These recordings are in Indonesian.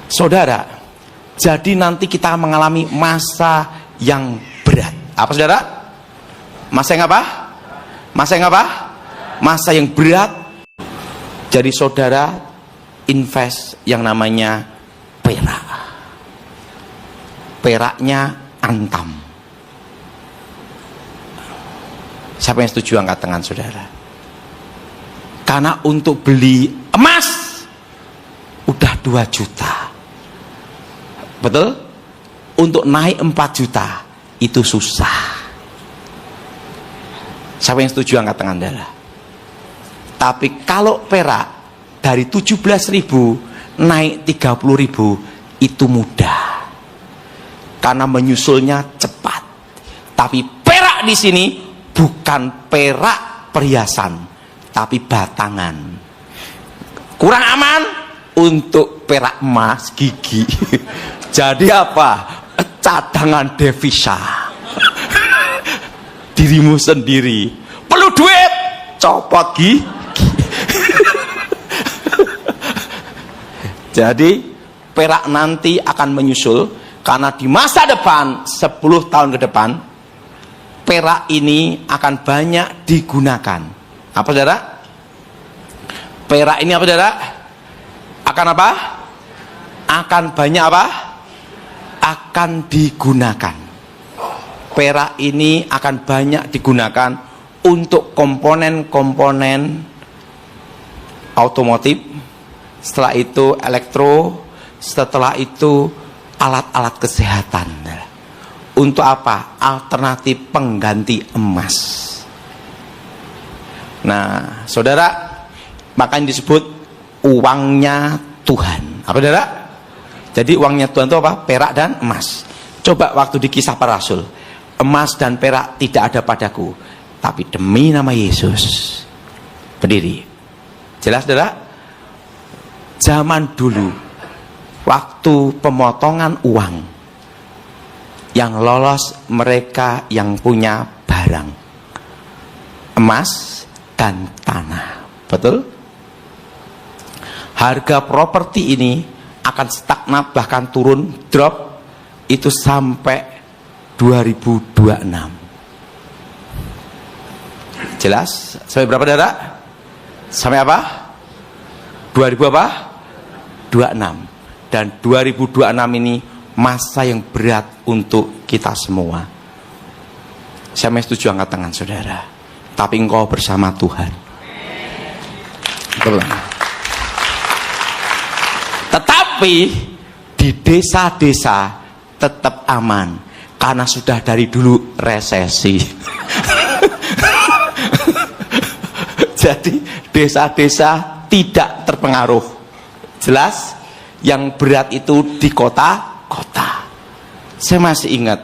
Saudara, jadi nanti kita mengalami masa yang berat. Apa saudara? Masa yang apa? Masa yang apa? Masa yang berat. Jadi saudara invest yang namanya perak. Peraknya antam. Siapa yang setuju angkat tangan saudara? Karena untuk beli emas udah 2 juta. Betul? Untuk naik 4 juta itu susah. Siapa yang setuju angkat tangan saudara? Tapi kalau perak dari 17.000 naik 30.000 itu mudah. Karena menyusulnya cepat. Tapi perak di sini bukan perak perhiasan, tapi batangan. Kurang aman untuk perak emas gigi. Jadi apa? Cadangan devisa. Dirimu sendiri. Perlu duit, copot gigi. Jadi perak nanti akan menyusul. Karena di masa depan 10 tahun ke depan perak ini akan banyak digunakan. Apa saudara? Perak ini apa saudara? Akan apa? Akan banyak apa? Akan digunakan. Perak ini akan banyak digunakan untuk komponen-komponen otomotif. Setelah itu elektro. Setelah itu alat-alat kesehatan. Untuk apa? Alternatif pengganti emas. Nah, saudara, makanya disebut uangnya Tuhan. Apa saudara? Jadi uangnya Tuhan itu apa? Perak dan emas. Coba waktu di Kisah Para Rasul, emas dan perak tidak ada padaku, tapi demi nama Yesus berdiri. Jelas saudara? Zaman dulu waktu pemotongan uang yang lolos mereka yang punya barang emas dan tanah. Betul? Harga properti ini akan stagnan bahkan turun drop itu sampai 2026. Jelas? Sampai berapa saudara? Sampai apa? 2000 apa? 26. Dan 2026 ini masa yang berat untuk kita semua. Saya setuju angkat tangan saudara. Tapi engkau bersama Tuhan. Betul. Tetapi di desa-desa tetap aman karena sudah dari dulu resesi. Jadi desa-desa tidak terpengaruh. Jelas? Yang berat itu di kota-kota. Saya masih ingat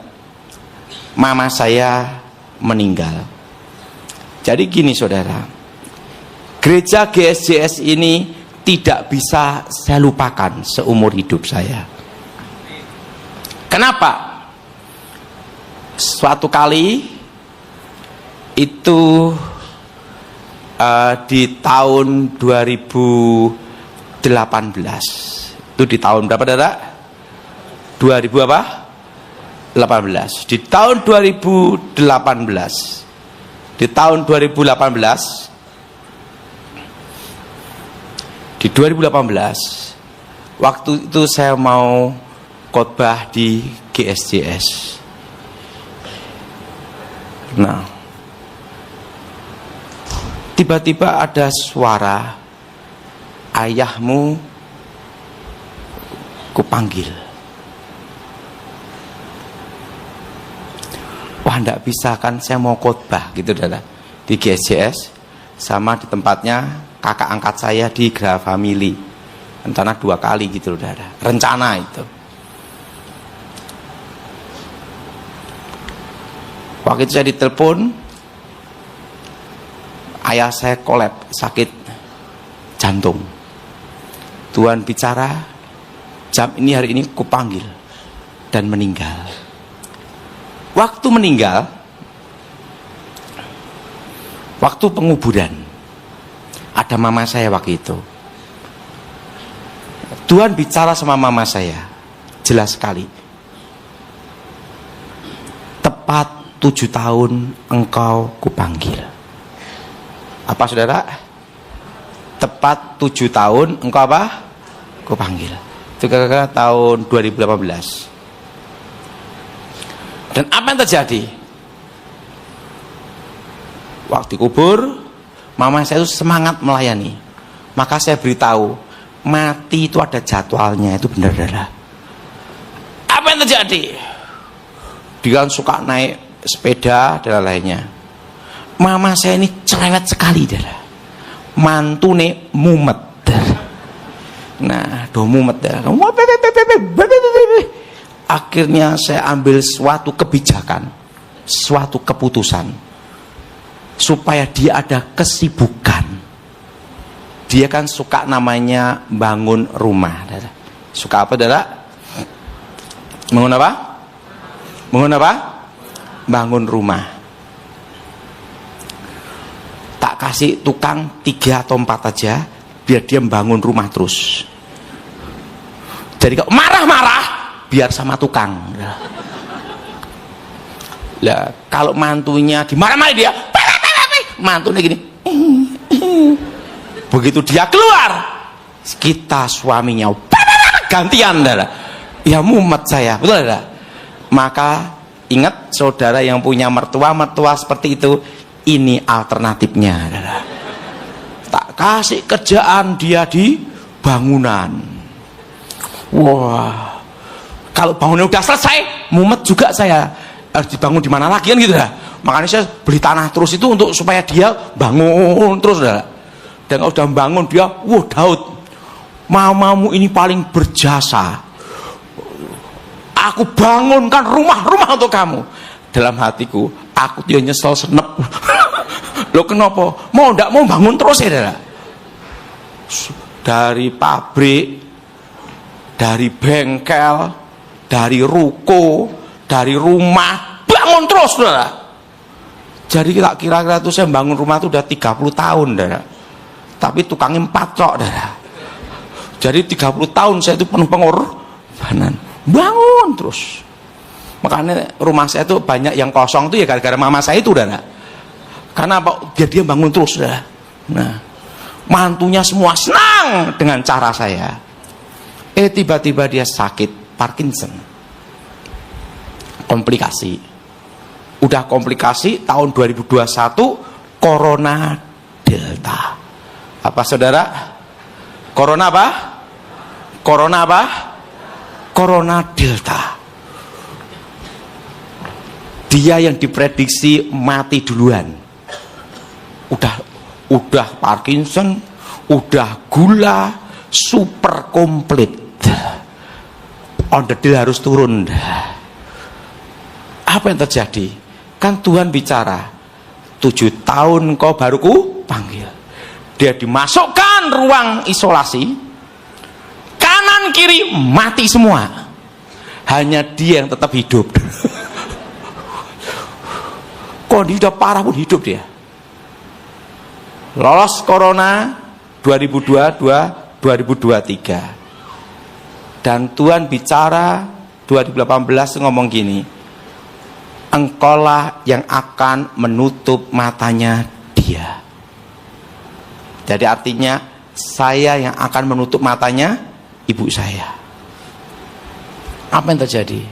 mama saya meninggal. Jadi gini saudara, gereja GSJS ini tidak bisa saya lupakan seumur hidup saya. Kenapa? Suatu kali itu di tahun 2018. Itu di tahun berapa saudara? 2000 apa? 18. Di tahun 2018. Di tahun 2018. Di 2018 waktu itu saya mau khotbah di GSJS. Nah, tiba-tiba ada suara, ayahmu kupanggil. Wah, enggak bisa kan, saya mau khotbah gitu saudara di GSJS, sama di tempatnya kakak angkat saya di Gra Family. Rencana 2 kali gitu saudara, rencana itu. Waktu itu saya ditelepon, ayah saya kolap sakit jantung. Tuhan bicara, jam ini hari ini kupanggil dan meninggal. Waktu meninggal, waktu penguburan, ada mama saya waktu itu. Tuhan bicara sama mama saya, jelas sekali. Tepat 7 tahun engkau kupanggil. Apa saudara? Tepat 7 tahun engkau apa? Kupanggil. Itu kira-kira tahun 2018. Dan apa yang terjadi? Waktu kubur, mama saya itu semangat melayani. Maka saya beritahu, mati itu ada jadwalnya, itu benar benar. Apa yang terjadi? Dia kan suka naik sepeda dan lainnya. Mama saya ini cerewet sekali, darah. Mantune mumet. Nah, mumet. Akhirnya saya ambil suatu kebijakan, suatu keputusan, supaya dia ada kesibukan. Dia kan suka namanya bangun rumah. Suka apa, darah? Bangun apa? Bangun apa? Bangun rumah. Tak kasih tukang 3 atau 4 aja, biar dia bangun rumah terus. Jadi kalau marah-marah, biar sama tukang. Lah, kalau mantunya dimarah-marah dia, mantunya gini. Begitu dia keluar, kita suaminya gantian, darah. Ya mumet saya, betul darah. Maka ingat, saudara yang punya mertua seperti itu, ini alternatifnya, darah. Tak kasih kerjaan dia di bangunan. Wah, kalau bangunnya udah selesai, mumet juga saya. Harus dibangun di mana lagi kan gitu dah. Makanya saya beli tanah terus itu untuk supaya dia bangun terus dah. Dan kalau udah bangun dia, wah Daud, mamamu ini paling berjasa. Aku bangunkan rumah-rumah untuk kamu. Dalam hatiku, aku dia nyesel senep. Loh kenapa? Mau ndak mau bangun terus ya, darah. Dari pabrik, dari bengkel, dari ruko, dari rumah, bangun terus, darah. Jadi kira-kira itu saya bangun rumah itu udah 30 tahun, darah. Tapi tukangnya 4 cok, darah. Jadi 30 tahun saya itu penuh pengorbanan. Bangun terus. Makanya rumah saya itu banyak yang kosong itu ya gara-gara mama saya itu, darah. Karena apa? Biar dia bangun terus, darah. Nah, mantunya semua senang dengan cara saya. Tiba-tiba dia sakit Parkinson. Komplikasi. Udah komplikasi tahun 2021, Corona Delta. Apa saudara? Corona apa? Corona apa? Corona Delta. Dia yang diprediksi mati duluan. Udah Parkinson, udah gula, super komplit. On the deal harus turun. Apa yang terjadi? Kan Tuhan bicara, 7 tahun kau baru ku panggil. Dia dimasukkan ruang isolasi, kanan kiri mati semua, hanya dia yang tetap hidup. Kondisi udah parah pun hidup dia. Lolos corona 2022, 2023. Dan Tuhan bicara 2018 ngomong gini, engkaulah yang akan menutup matanya dia. Jadi artinya saya yang akan menutup matanya ibu saya. Apa yang terjadi?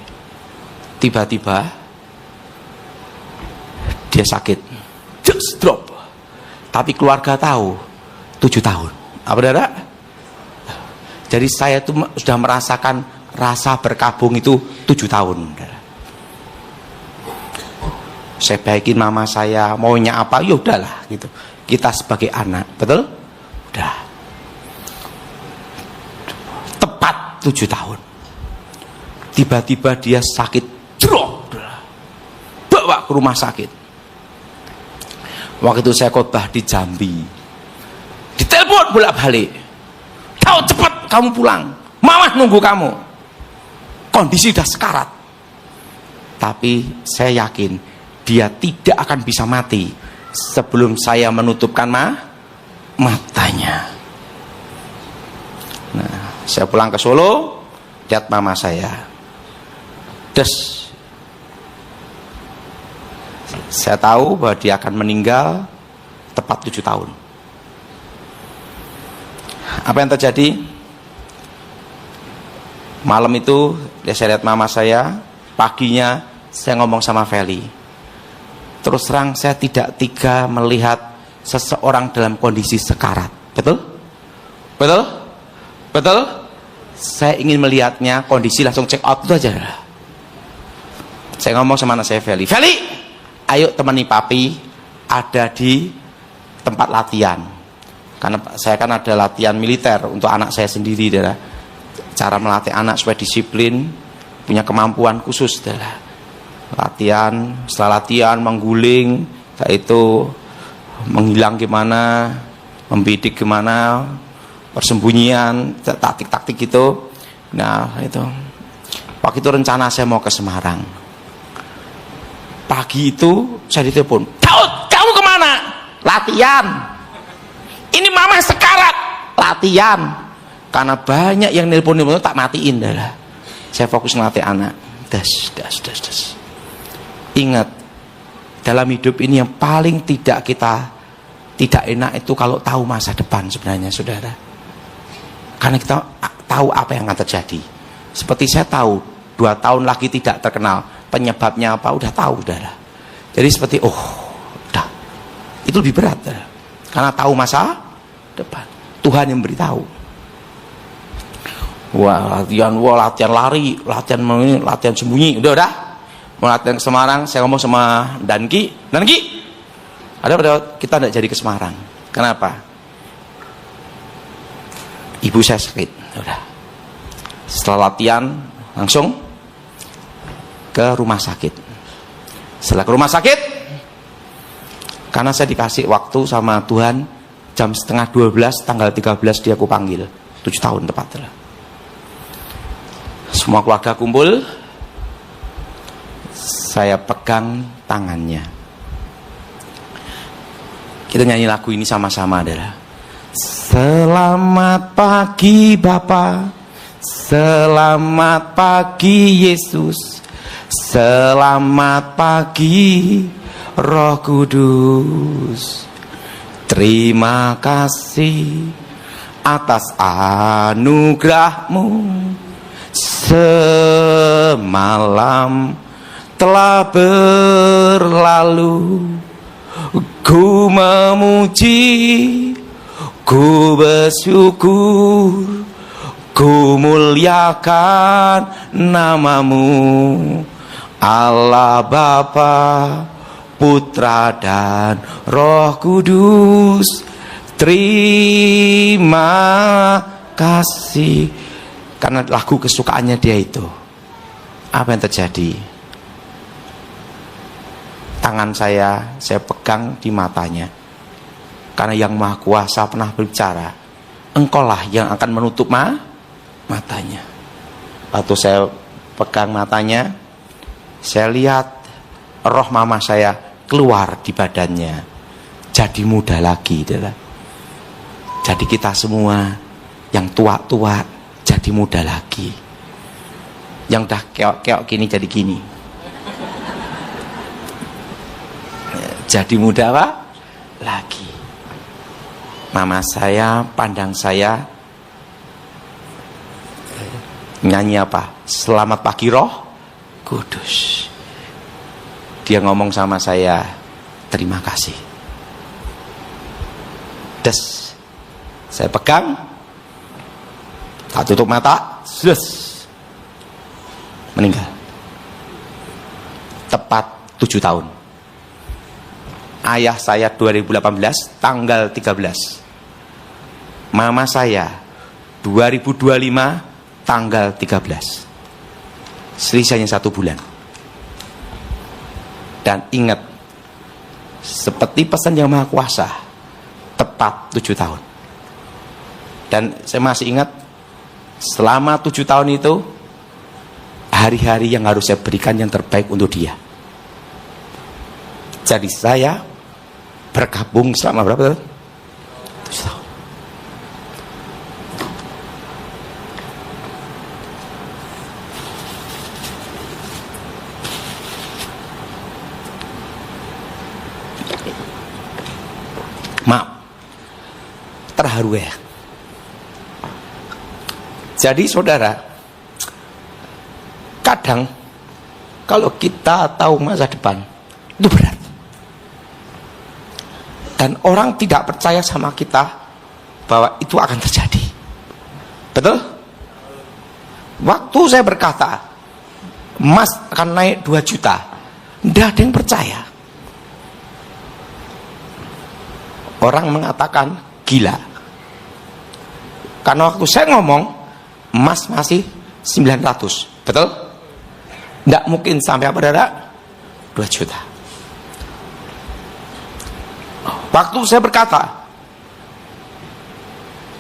Tiba-tiba dia sakit, just drop. Tapi keluarga tahu 7 tahun. Apa darah? Jadi saya itu sudah merasakan rasa berkabung itu 7 tahun. Saya baikin mama saya, maunya apa, ya udahlah gitu. Kita sebagai anak, betul? Udah. Tepat 7 tahun. Tiba-tiba dia sakit, drop. Bawa ke rumah sakit. Waktu itu saya khotbah di Jambi. Ditelepon bolak-balik. Tahu cepat kamu pulang. Mama nunggu kamu. Kondisi udah sekarat. Tapi saya yakin dia tidak akan bisa mati sebelum saya menutupkan matanya. Nah, Saya pulang ke Solo, lihat mama saya. Saya tahu bahwa dia akan meninggal tepat 7 tahun. Apa yang terjadi? Malam itu saya lihat mama saya, paginya saya ngomong sama Feli. Terus terang saya tidak tega melihat seseorang dalam kondisi sekarat. Betul? Betul? Betul? Saya ingin melihatnya kondisi langsung check out itu aja. Saya ngomong sama anak saya Feli, ayo temani papi, ada di tempat latihan. Karena saya kan ada latihan militer untuk anak saya sendiri, adalah cara melatih anak supaya disiplin, punya kemampuan khusus, adalah latihan. Setelah latihan mengguling, yaitu menghilang gimana, membidik gimana, persembunyian, taktik-taktik gitu. Nah itu waktu itu rencana saya mau ke Semarang. Pagi itu saya ditelepon, Daud, kamu kemana? Latihan. Ini mama sekarat. Latihan. Karena banyak yang nelpon tak matiin dah. Saya fokus ngelatih anak. Das. Ingat, dalam hidup ini yang paling tidak enak itu kalau tahu masa depan sebenarnya, saudara. Karena kita tahu apa yang akan terjadi. Seperti saya tahu 2 tahun lagi tidak terkenal, penyebabnya apa udah tahu, saudara. Jadi seperti udah, itu lebih berat, saudara. Karena tahu masa depan, Tuhan yang beritahu. Latihan lari, latihan sembunyi, udah. Mau latihan ke Semarang, saya ngomong sama Danki, ada kita tidak jadi ke Semarang. Kenapa? Ibu saya sakit, udah. Setelah latihan langsung ke rumah sakit. Setelah ke rumah sakit, karena saya dikasih waktu sama Tuhan jam 11:30 tanggal 13 dia aku panggil, 7 tahun tepat. Semua keluarga kumpul, saya pegang tangannya. Kita nyanyi lagu ini sama-sama, adalah selamat pagi Bapa, selamat pagi Yesus, selamat pagi Roh Kudus. Terima kasih atas anugerah-Mu. Semalam telah berlalu, ku memuji, ku bersyukur, ku muliakan nama-Mu, Allah Bapa, Putra dan Roh Kudus. Terima kasih. Karena lagu kesukaannya dia itu. Apa yang terjadi? Tangan saya pegang di matanya. Karena yang Maha Kuasa pernah berbicara, Engkaulah yang akan menutup matanya. Waktu saya pegang matanya, saya lihat roh mama saya keluar di badannya, jadi muda lagi. Jadi kita semua yang tua-tua jadi muda lagi, yang dah keok-keok gini jadi gini, jadi muda apa? Lagi. Mama saya pandang saya, nyanyi apa? Selamat pagi Roh Kudus. Dia ngomong sama saya, terima kasih. Saya pegang, tak tutup mata, meninggal. Tepat 7 tahun. Ayah saya 2018 tanggal 13. Mama saya 2025 tanggal 13. Selisihnya 1 bulan. Dan ingat, seperti pesan Yang Maha Kuasa, tepat 7 tahun. Dan saya masih ingat, selama 7 tahun itu, hari-hari yang harus saya berikan yang terbaik untuk dia. Jadi saya bergabung selama berapa tahun? 7 tahun. haru ya. Jadi saudara, kadang kalau kita tahu masa depan itu berat, dan orang tidak percaya sama kita bahwa itu akan terjadi. Betul? Waktu saya berkata emas akan naik 2 juta, tidak ada yang percaya. Orang mengatakan gila, karena waktu saya ngomong emas masih 900. Betul? Tidak mungkin sampai apa, saudara? 2 juta. Waktu saya berkata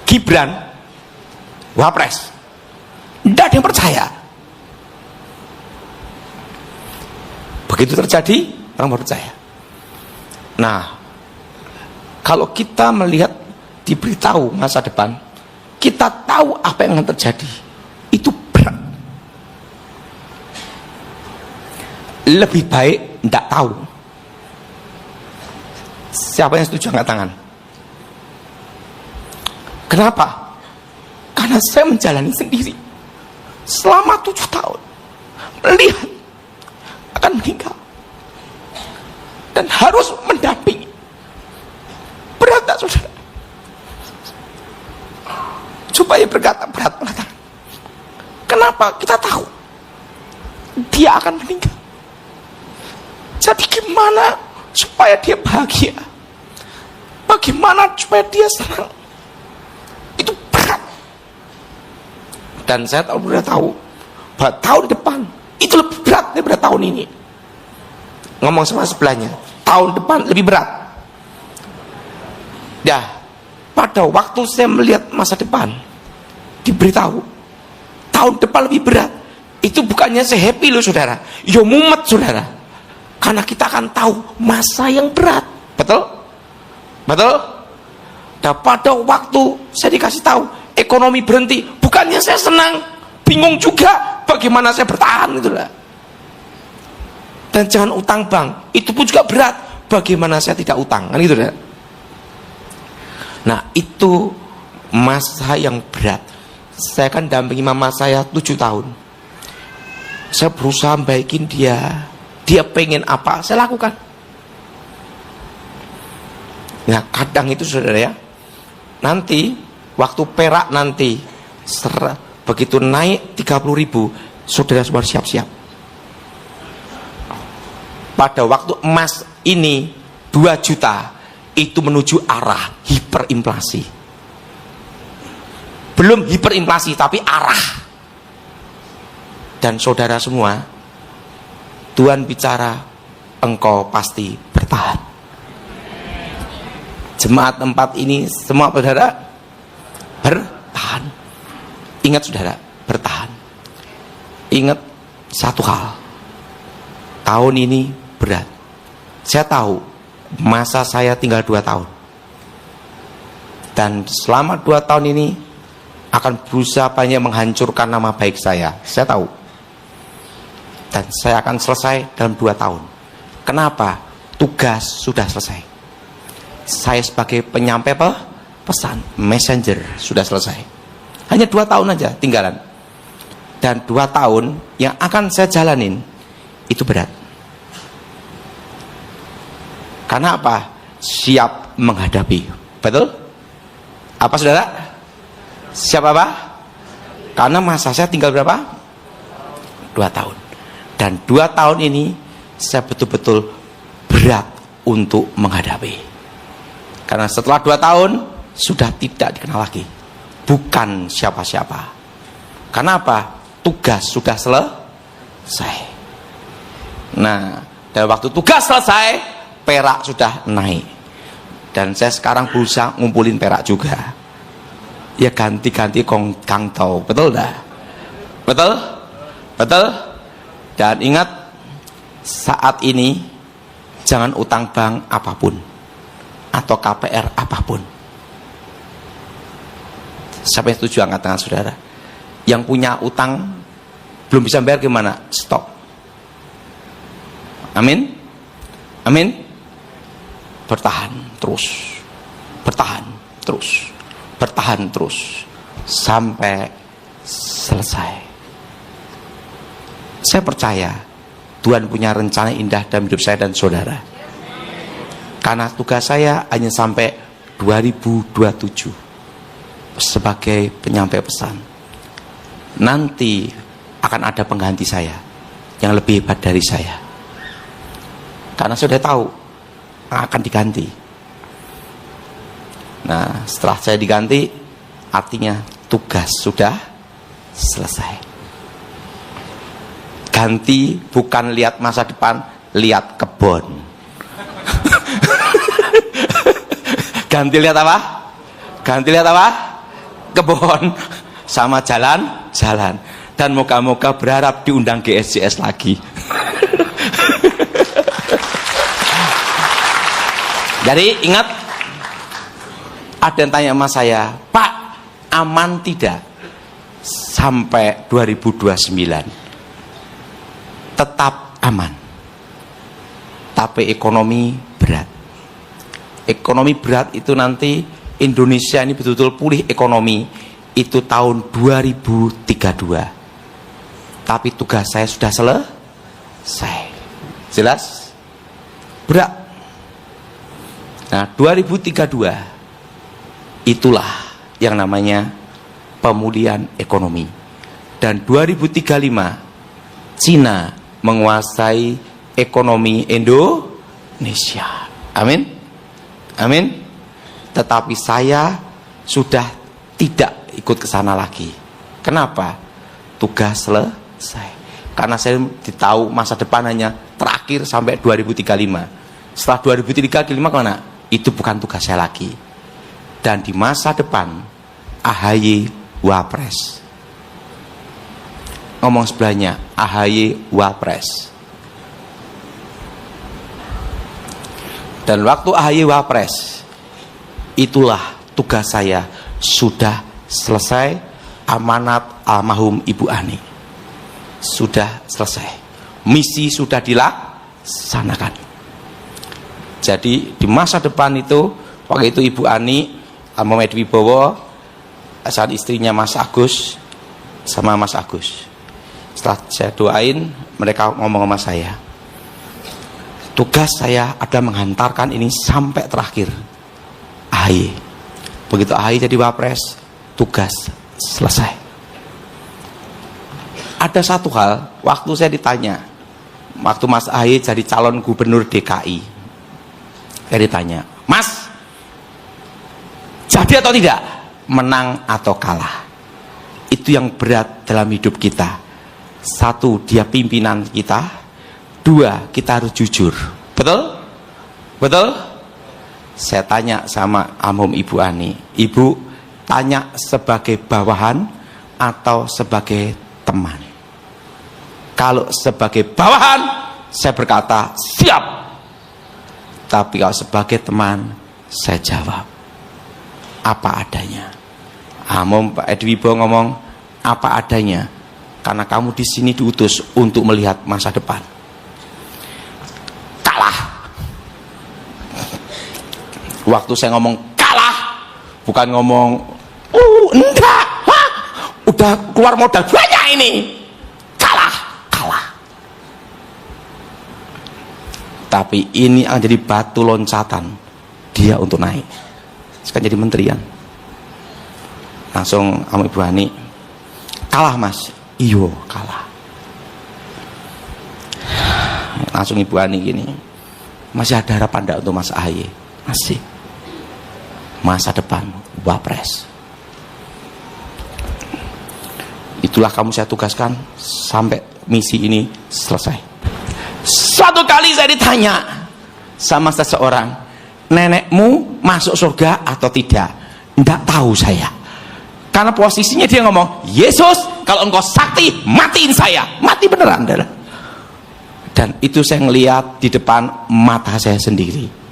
Gibran Wapres, tidak ada yang percaya. Begitu terjadi, orang percaya. Nah, kalau kita melihat, diberitahu masa depan, kita tahu apa yang akan terjadi, itu berat. Lebih baik tidak tahu. Siapa yang setuju angkat tangan? Kenapa? Karena saya menjalani sendiri selama 7 tahun, melihat akan meninggal dan harus mendampingi. Berat tak, saudara? Supaya berkata berat mengatakan, kenapa? Kita tahu dia akan meninggal. Jadi gimana supaya dia bahagia? Bagaimana supaya dia senang? Itu berat. Dan saya sudah tahu bahwa tahun depan itu lebih berat daripada tahun ini. Ngomong sama sebelahnya, tahun depan lebih berat. Dah, pada waktu saya melihat masa depan, diberitahu tahun depan lebih berat, itu bukannya saya happy loh, saudara. Yo mumet, saudara. Karena kita akan tahu masa yang berat. Betul? Betul? Dan pada waktu saya dikasih tahu ekonomi berhenti, bukannya saya senang, bingung juga bagaimana saya bertahan, itulah. Dan jangan utang bank, itu pun juga berat. Bagaimana saya tidak utang, kan gitu dah. Nah, itu masa yang berat. Saya kan dampingi mama saya 7 tahun. Saya berusaha baikin dia. Dia pengen apa, saya lakukan. Nah, kadang itu, saudara ya, nanti waktu perak nanti begitu naik 30.000, saudara semua siap-siap. Pada waktu emas ini 2 juta, itu menuju arah hiperinflasi. Belum hiperinflasi, tapi arah. Dan saudara semua, Tuhan bicara, engkau pasti bertahan. Jemaat tempat ini semua, saudara, bertahan. Ingat, saudara, bertahan. Ingat satu hal, tahun ini berat. Saya tahu masa saya tinggal 2 tahun, dan selama 2 tahun ini akan berusaha banyak menghancurkan nama baik saya tahu. Dan saya akan selesai dalam 2 tahun. Kenapa? Tugas sudah selesai. Saya sebagai penyampai pesan, messenger, sudah selesai. Hanya 2 tahun aja tinggalan. Dan 2 tahun yang akan saya jalanin itu berat. Karena apa? Siap menghadapi. Betul? Apa, saudara? Siap apa? Karena masa saya tinggal berapa? 2 tahun. Dan 2 tahun ini saya betul-betul berat untuk menghadapi. Karena setelah 2 tahun sudah tidak dikenal lagi, bukan siapa-siapa. Karena apa? Tugas sudah selesai. Nah, dan waktu tugas selesai, perak sudah naik. Dan saya sekarang berusaha ngumpulin perak juga. Ya ganti-ganti kang tau. Betul dah? Betul? Betul? Dan ingat, saat ini jangan utang bank apapun atau KPR apapun. Siapa yang setuju angkat tangan, saudara? Yang punya utang belum bisa bayar gimana? Stop. Amin. Amin. Bertahan terus. Bertahan terus. bertahan terus sampai selesai. Saya percaya Tuhan punya rencana indah dalam hidup saya dan saudara. Karena tugas saya hanya sampai 2027 sebagai penyampai pesan. Nanti akan ada pengganti saya yang lebih hebat dari saya. Karena sudah tahu akan diganti. Nah, setelah saya diganti, artinya tugas sudah selesai. Ganti bukan lihat masa depan, lihat kebun. Ganti lihat apa? Ganti lihat apa? Kebun sama jalan-jalan. Dan moga-moga berharap diundang GSJS lagi. Jadi ingat, ada yang tanya sama saya, Pak, aman tidak sampai 2029? Tetap aman, tapi ekonomi berat. Ekonomi berat itu nanti Indonesia ini betul-betul pulih ekonomi itu tahun 2032. Tapi tugas saya sudah selesai. Jelas? Berat. Nah, 2032 itulah yang namanya pemulihan ekonomi. Dan 2035 Cina menguasai ekonomi Indonesia. Amin. Amin. Tetapi saya sudah tidak ikut ke sana lagi. Kenapa? Tugas selesai. Karena saya tahu masa depan hanya terakhir sampai 2035. Setelah 2035 kemana? Itu bukan tugas saya lagi. Dan di masa depan AHY Wapres. Ngomong sebelahnya, AHY Wapres. Dan waktu AHY Wapres, itulah tugas saya sudah selesai. Amanat almarhum Ibu Ani sudah selesai. Misi sudah dilaksanakan. Jadi di masa depan itu, waktu itu Ibu Ani almarhum Edi Wibowo, saat istrinya Mas Agus sama Mas Agus. Setelah saya doain, mereka ngomong sama saya, tugas saya adalah menghantarkan ini sampai terakhir AHY. Begitu AHY jadi Wapres, tugas selesai. Ada satu hal, waktu saya ditanya, waktu Mas AHY jadi calon gubernur DKI, saya ditanya, Mas, jadi atau tidak? Menang atau kalah? Itu yang berat dalam hidup kita. Satu, dia pimpinan kita. Dua, kita harus jujur. Betul? Betul? Saya tanya sama almarhum Ibu Ani, Ibu tanya sebagai bawahan atau sebagai teman? Kalau sebagai bawahan, saya berkata siap. Tapi kalau sebagai teman, saya jawab apa adanya. Almarhum Pak Edi Wibowo ngomong apa adanya, karena kamu di sini diutus untuk melihat masa depan. Waktu saya ngomong kalah, bukan ngomong enggak, udah keluar modal banyak ini, kalah. Tapi ini akan jadi batu loncatan dia untuk naik. Sekarang jadi menterian. Langsung sama Ibu Ani, kalah Mas. Iyo kalah. Langsung Ibu Ani gini, masih ada harapan enggak untuk Mas AHY? Masih. Masa depan Wapres. Itulah kamu saya tugaskan sampai misi ini selesai. Suatu kali saya ditanya sama seseorang, nenekmu masuk surga atau tidak? Tidak tahu saya. Karena posisinya dia ngomong, Yesus, kalau engkau sakti, matiin saya. Mati beneran. Dan itu saya ngelihat di depan mata saya sendiri.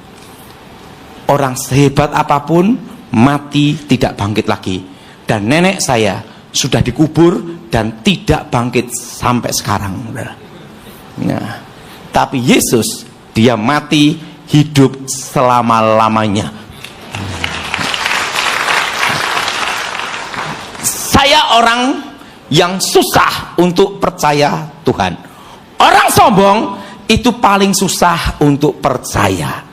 Orang sehebat apapun mati tidak bangkit lagi. Dan nenek saya sudah dikubur dan tidak bangkit sampai sekarang. Nah, tapi Yesus, dia mati hidup selama-lamanya. orang yang susah untuk percaya Tuhan. Orang sombong itu paling susah untuk percaya.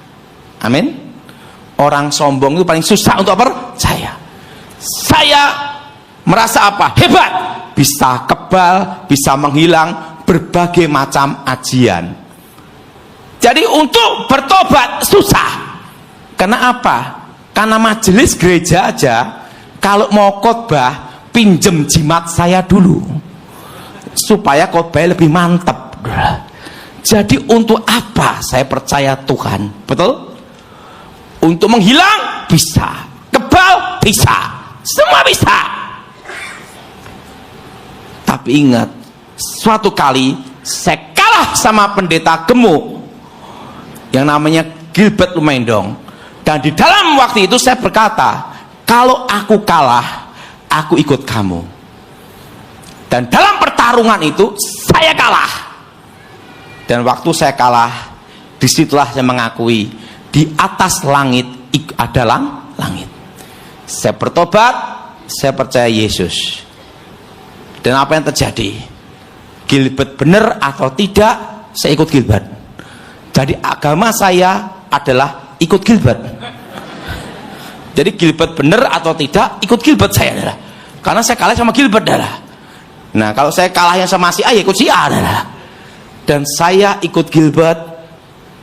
Amin. Orang sombong itu paling susah untuk percaya. Saya merasa apa? Hebat, bisa kebal, bisa menghilang berbagai macam ajian. Jadi untuk bertobat susah. Karena apa? Karena majelis gereja aja kalau mau khotbah pinjem jimat saya dulu supaya khotbahnya lebih mantap. Jadi untuk apa saya percaya Tuhan? Betul? Untuk menghilang bisa, kebal bisa, semua bisa. Tapi ingat, suatu kali saya kalah sama pendeta gemuk yang namanya Gilbert Lumendong, dan di dalam waktu itu saya berkata, kalau aku kalah, aku ikut kamu. Dan dalam pertarungan itu saya kalah. Dan waktu saya kalah, disitulah saya mengakui di atas langit ada langit. Saya bertobat, saya percaya Yesus. Dan apa yang terjadi? Gilbert benar atau tidak, saya ikut Gilbert. Jadi agama saya adalah ikut Gilbert. Jadi Gilbert benar atau tidak, ikut Gilbert saya adalah. Karena saya kalah sama Gilbert adalah. Nah, kalau saya kalahnya sama si A, ya ikut si A adalah. Dan saya ikut Gilbert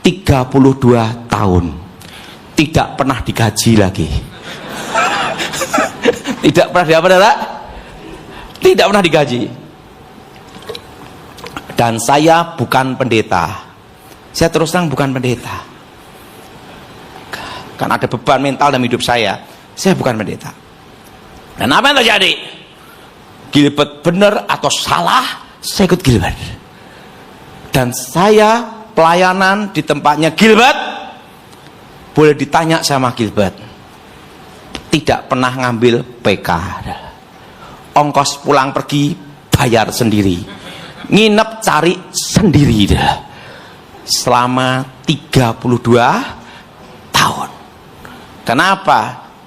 32 tahun. Tidak pernah digaji lagi. Tidak pernah diapa adalah? Tidak pernah digaji. Dan saya bukan pendeta. Saya terus terang bukan pendeta. Kan ada beban mental dalam hidup saya. Saya bukan pendeta. Dan apa yang terjadi? Gilbert benar atau salah, saya ikut Gilbert. Dan saya pelayanan di tempatnya Gilbert, boleh ditanya sama Gilbert, tidak pernah ngambil PK. Ongkos pulang pergi bayar sendiri, nginep cari sendiri selama 32 tahun. Kenapa?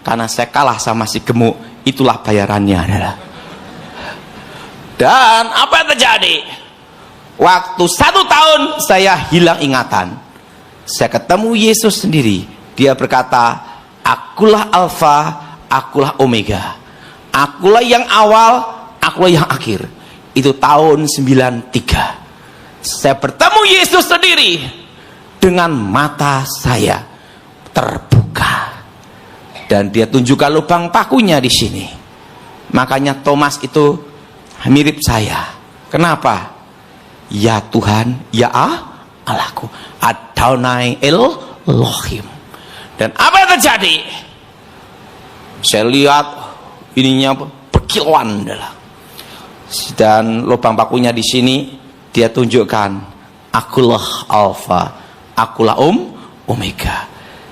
Karena saya kalah sama si gemuk, itulah bayarannya adalah. Dan apa yang terjadi? Waktu 1 tahun saya hilang ingatan, saya ketemu Yesus sendiri. Dia berkata, akulah Alfa, akulah Omega, akulah yang awal, akulah yang akhir. Itu tahun 93. Saya bertemu Yesus sendiri, dengan mata saya terbuka, dan dia tunjukkan lubang pakunya di sini. Makanya Thomas itu mirip saya. Kenapa? Ya Tuhan, ya Allahku, Adonai Elohim. Dan apa yang terjadi? Saya lihat ininya berkilauan adalah. Dan lubang pakunya di sini dia tunjukkan, akulah Alfa, akulah Omega.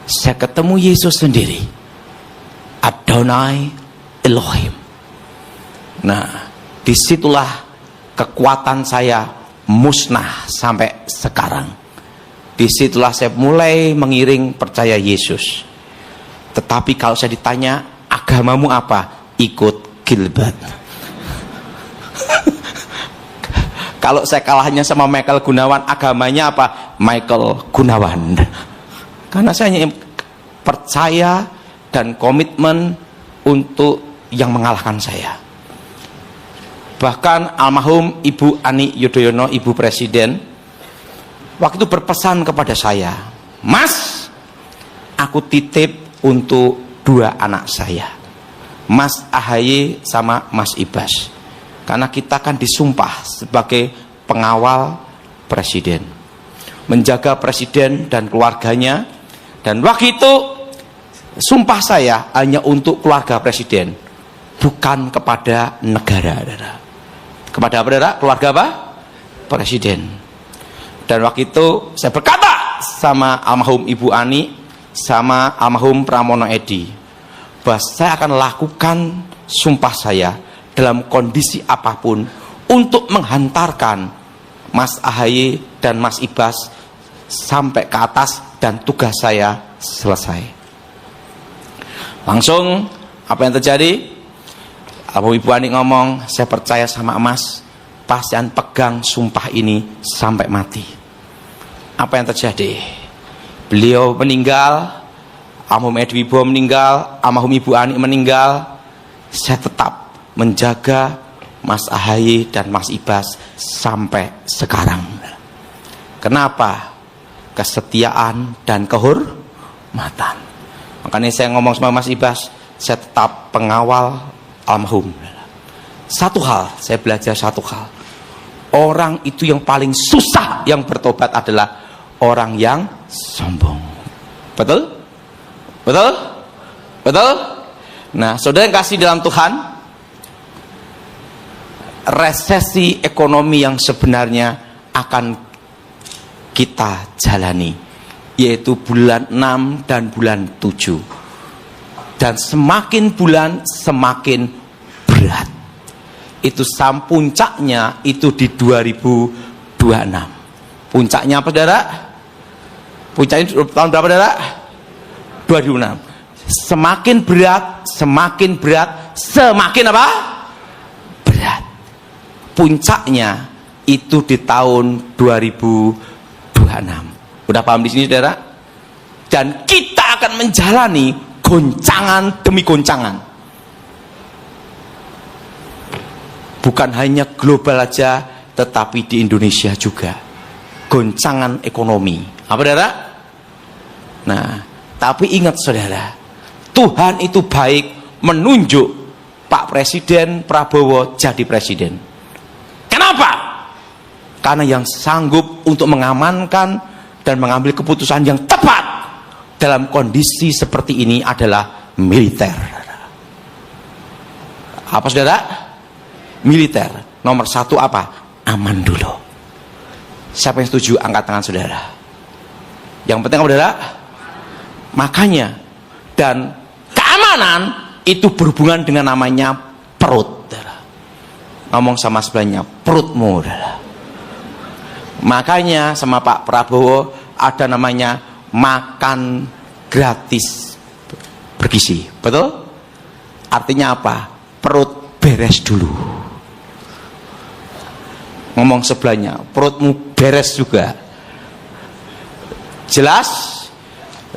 Saya ketemu Yesus sendiri, Adonai Elohim. Nah, disitulah kekuatan saya musnah sampai sekarang. Disitulah saya mulai mengiring percaya Yesus. Tetapi kalau saya ditanya, agamamu apa? Ikut Gilbert. Kalau saya kalahnya sama Michael Gunawan, agamanya apa? Michael Gunawan. Karena saya hanya percaya dan komitmen untuk yang mengalahkan saya. Bahkan almarhum Ibu Ani Yudhoyono, Ibu Presiden, waktu itu berpesan kepada saya, Mas, aku titip untuk 2 anak saya, Mas AHY sama Mas Ibas. Karena kita kan disumpah sebagai pengawal presiden, menjaga presiden dan keluarganya. Dan waktu itu sumpah saya hanya untuk keluarga presiden, bukan kepada negara. Kepada apa, saudara? Keluarga apa? Presiden. Dan waktu itu saya berkata sama almarhum Ibu Ani sama almarhum Pramono Edi, bahwa saya akan lakukan sumpah saya dalam kondisi apapun untuk menghantarkan Mas AHY dan Mas Ibas sampai ke atas dan tugas saya selesai. Langsung apa yang terjadi? Ibu Ani ngomong, saya percaya sama emas, pastian pegang sumpah ini sampai mati. Apa yang terjadi? Beliau meninggal, almarhum Edi Wibowo meninggal, almarhum Ibu Ani meninggal. Saya tetap menjaga Mas Ahaye dan Mas Ibas sampai sekarang. Kenapa? Kesetiaan dan kehormatan. Makanya saya ngomong sama Mas Ibas, saya tetap pengawal almarhum. Satu hal, saya belajar satu hal. Orang itu yang paling susah yang bertobat adalah orang yang sombong. Betul? Betul? Betul? Nah, saudara yang kasih dalam Tuhan, resesi ekonomi yang sebenarnya akan kita jalani, yaitu bulan 6 dan bulan 7. Dan semakin bulan semakin berat. Itu puncaknya itu di 2026. Puncaknya apa, saudara? Puncaknya tahun berapa, saudara? 2006. Semakin berat, semakin berat, semakin apa? Berat. Puncaknya itu di tahun 2026. Udah paham di sini, saudara? Dan kita akan menjalani goncangan demi goncangan. Bukan hanya global aja, tetapi di Indonesia juga. Goncangan ekonomi. Apa, saudara? Nah, tapi ingat saudara, Tuhan itu baik menunjuk Pak Presiden Prabowo jadi presiden. Kenapa? Karena yang sanggup untuk mengamankan dan mengambil keputusan yang tepat dalam kondisi seperti ini adalah militer. Apa, saudara? Militer. Nomor satu apa? Aman dulu. Siapa yang setuju? Angkat tangan, saudara. Yang penting apa, saudara? Makanya, dan keamanan itu berhubungan dengan namanya perut. Ngomong sama sebelahnya, perutmu. Makanya sama Pak Prabowo ada namanya makan gratis bergizi. Betul? Artinya apa? Perut beres dulu. Ngomong sebelahnya, perutmu beres juga. Jelas?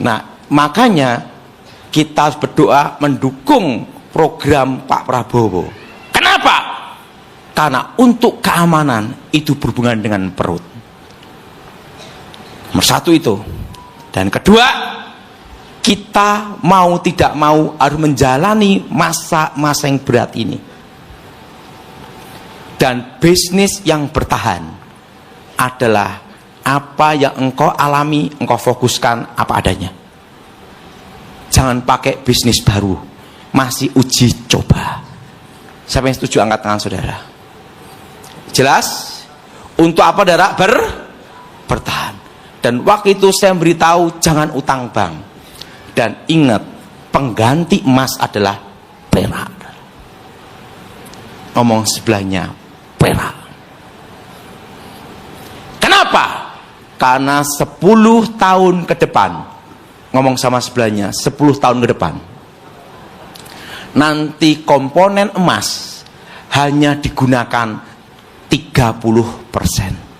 Nah, makanya kita harus berdoa mendukung program Pak Prabowo. Kenapa? Karena untuk keamanan itu berhubungan dengan perut. Nomor satu itu. Dan kedua, kita mau tidak mau harus menjalani masa-masa yang berat ini. Dan bisnis yang bertahan adalah apa yang engkau alami, engkau fokuskan apa adanya. Jangan pakai bisnis baru, masih uji coba. Siapa yang setuju angkat tangan, saudara? Jelas? Untuk apa, saudara? Bertahan. Dan waktu itu saya memberitahu jangan utang bank. Dan ingat, pengganti emas adalah perak. Ngomong sebelahnya, perak. Kenapa? Karena 10 tahun ke depan, ngomong sama sebelahnya, 10 tahun ke depan, nanti komponen emas hanya digunakan 30%.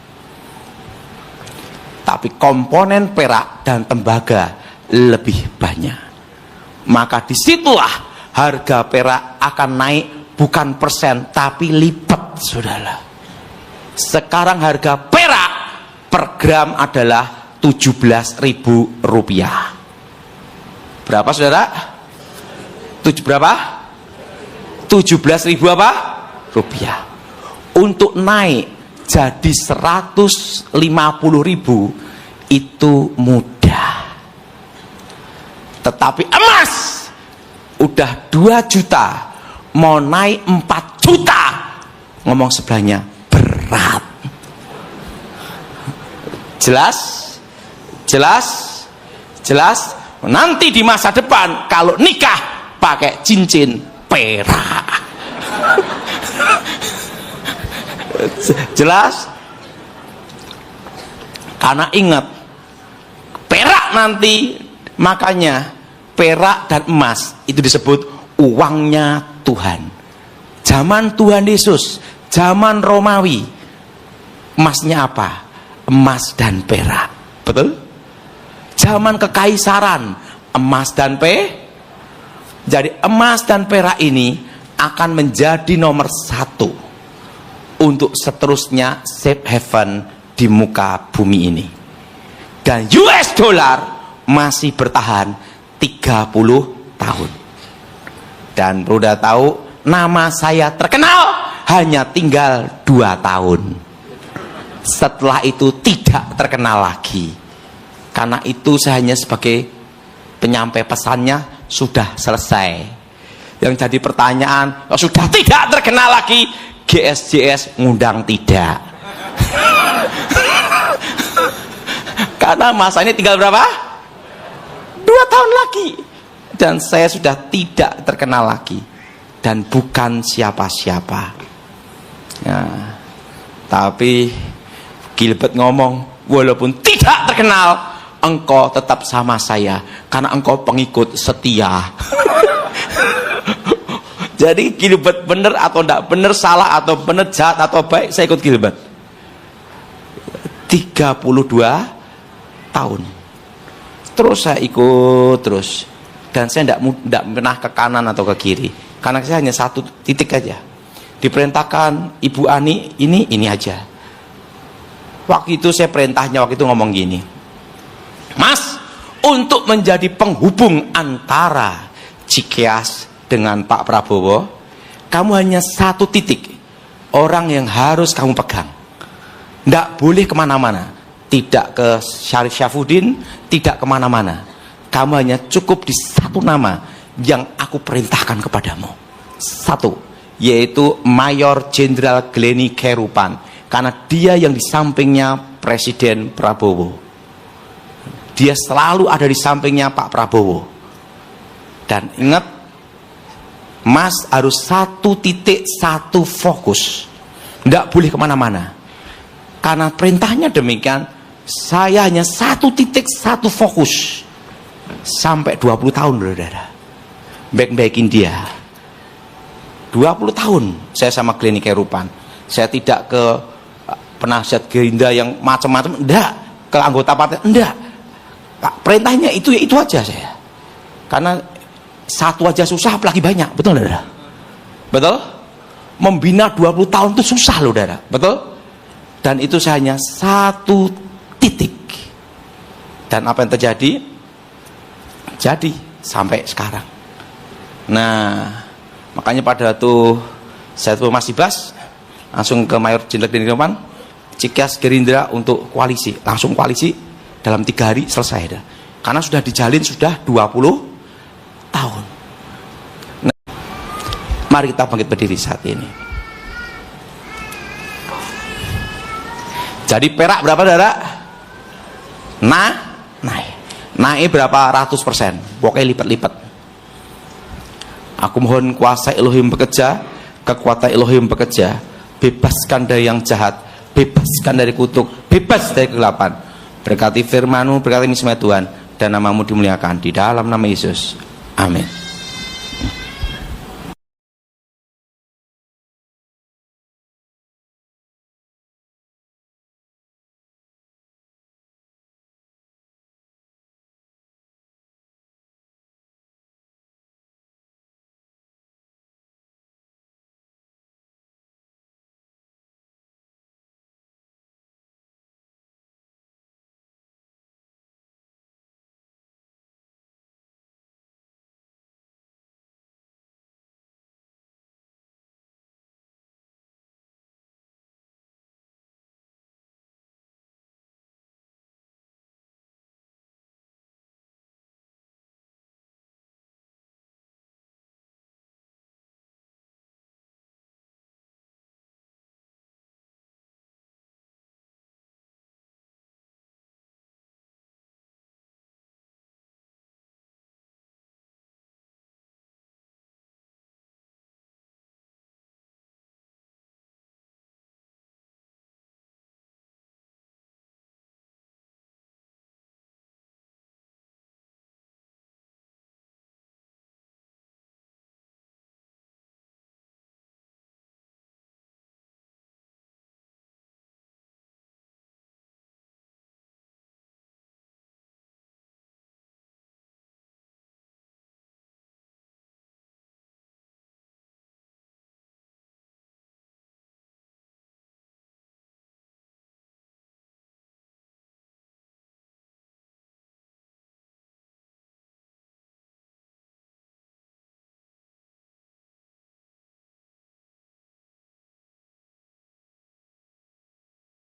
Tapi komponen perak dan tembaga lebih banyak. Maka disitulah harga perak akan naik, bukan persen, tapi lipat, saudara. Sekarang harga perak per gram adalah Rp17.000. Berapa, saudara? Berapa? 17.000 apa? Rupiah. Untuk naik jadi 150.000 itu mudah. Tetapi emas udah 2 juta, mau naik 4 juta, ngomong sebelahnya berat. Jelas? Jelas? Jelas? Nanti di masa depan kalau nikah pakai cincin perak. Jelas? Karena ingat, perak nanti, makanya perak dan emas itu disebut uangnya Tuhan. Zaman Tuhan Yesus, zaman Romawi, emasnya apa? Emas dan perak. Betul? Zaman kekaisaran, emas dan jadi emas dan perak ini akan menjadi nomor satu untuk seterusnya safe haven di muka bumi ini. Dan US dollar masih bertahan 30 tahun. Dan perlu tahu, nama saya terkenal hanya tinggal 2 tahun. Setelah itu tidak terkenal lagi. Karena itu saya hanya sebagai penyampai pesannya sudah selesai. Yang jadi pertanyaan, sudah tidak terkenal lagi, GSJS ngundang tidak. Karena masa ini tinggal berapa? 2 tahun lagi. Dan saya sudah tidak terkenal lagi. Dan bukan siapa-siapa. Ya. Tapi Gilbert ngomong, walaupun tidak terkenal, engkau tetap sama saya karena engkau pengikut setia. Jadi Gilbert benar atau tidak benar, salah atau benar, jahat atau baik, saya ikut Gilbert. 32 tahun terus saya ikut terus, dan saya tidak pernah ke kanan atau ke kiri karena saya hanya satu titik aja. Diperintahkan Ibu Ani ini aja. Waktu itu saya perintahnya waktu itu ngomong gini, Mas, untuk menjadi penghubung antara Cikeas dengan Pak Prabowo, kamu hanya satu titik orang yang harus kamu pegang. Tidak boleh kemana-mana, tidak ke Syarif Syafuddin, tidak kemana-mana. Kamu hanya cukup di satu nama yang aku perintahkan kepadamu. Satu, yaitu Mayor Jenderal Gleni Kerupan, karena dia yang di sampingnya Presiden Prabowo. Dia selalu ada di sampingnya Pak Prabowo. Dan ingat, Mas harus satu titik, satu fokus. Tidak boleh kemana-mana. Karena perintahnya demikian, saya hanya satu titik, satu fokus. Sampai 20 tahun, saudara. Baik-baikin dia. 20 tahun saya sama Gleni Kerupan. Saya tidak ke penasihat Gerindra yang macam-macam. Enggak. Ke anggota partai. Enggak. Perintahnya itu aja saya. Karena satu aja susah, apalagi banyak. Betul, saudara? Betul? Membina 20 tahun itu susah, saudara. Betul? Dan itu saya hanya satu titik. Dan apa yang terjadi? Jadi sampai sekarang. Nah, makanya pada waktu saya tuh masih Bas, langsung ke Mayor Jenderal Gleni Kerupan, Cikeas Gerindra untuk koalisi. Langsung koalisi. Dalam 3 hari selesai dah. Karena sudah dijalin sudah 20 tahun. Nah, mari kita bangkit berdiri saat ini. Jadi perak berapa, saudara? Naik berapa ratus persen? Pokoknya lipat-lipat. Aku mohon kuasa Elohim bekerja, kekuatan Elohim bekerja, bebaskan dari yang jahat, bebaskan dari kutuk, bebas dari kegelapan. Berkati firman-Mu, berkati misma Tuhan, dan nama-Mu dimuliakan di dalam nama Yesus. Amin.